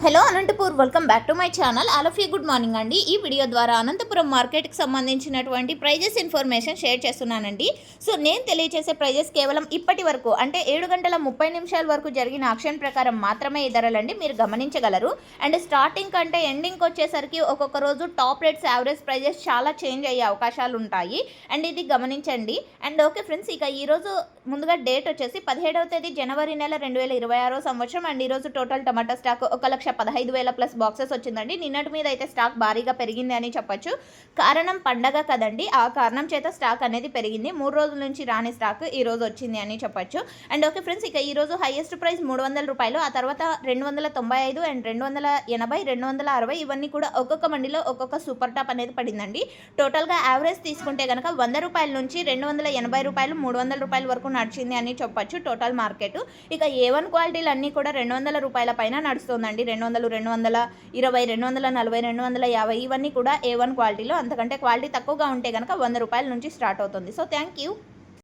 Hello Anantapur, welcome back to my channel. All of you good morning అండి. ఈ video ద్వారా అనంతపురం మార్కెట్కి సంబంధించినటువంటి ప్రైజెస్ ఇన్ఫర్మేషన్ షేర్ చేస్తున్నానండి. సో నేను తెలియజేసే ప్రైజెస్ కేవలం ఇప్పటి వరకు అంటే 7:30 వరకు జరిగిన ఆక్షన్ ప్రకారం మాత్రమే ఈ ధరలండి, మీరు గమనించగలరు. అండ్ స్టార్టింగ్ కంటే ఎండింగ్కి వచ్చేసరికి ఒక్కొక్క రోజు టాప్ రేట్స్, యావరేజ్ ప్రైజెస్ చాలా చేంజ్ అయ్యే అవకాశాలు ఉంటాయి. అండ్ ఇది గమనించండి. అండ్ ఓకే ఫ్రెండ్స్, ఇక ఈరోజు ముందుగా డేట్ వచ్చేసి 17వ తేదీ జనవరి నెల 2026 సంవత్సరం. అండ్ ఈరోజు టోటల్ టమాటా స్టాక్ 1,15,000 ప్లస్ బాక్సెస్ వచ్చిందండి. నిన్నటి మీద అయితే స్టాక్ భారీగా పెరిగింది అని చెప్పొచ్చు. కారణం పండగ కదండి, ఆ కారణం చేత స్టాక్ అనేది పెరిగింది. 3 రోజుల నుంచి రాని స్టాక్ ఈ రోజు వచ్చింది అని చెప్పొచ్చు. అండ్ ఓకే ఫ్రెండ్స్, ఇక ఈ రోజు హైయెస్ట్ ప్రైస్ 300 రూపాయలు, ఆ తర్వాత 295 అండ్ 280, 260 ఇవన్నీ కూడా ఒక్కొక్క మండిలో ఒక్కొక్క సూపర్ టాప్ అనేది పడిందండి. టోటల్గా యావరేజ్ తీసుకుంటే కనుక 100 రూపాయల నుంచి 280 రూపాయలు, 300 రూపాయల వరకు నడిచింది అని చెప్పొచ్చు టోటల్ మార్కెట్. ఇక A1 క్వాలిటీలు అన్నీ కూడా 200 రూపాయల పైన నడుస్తుందండి. 200, 220, 240, 250 ఇవన్నీ కూడా A1 క్వాలిటీలో. అంతకంటే క్వాలిటీ తక్కువగా ఉంటే కనుక 100 రూపాయల నుంచి స్టార్ట్ అవుతుంది. So thank you.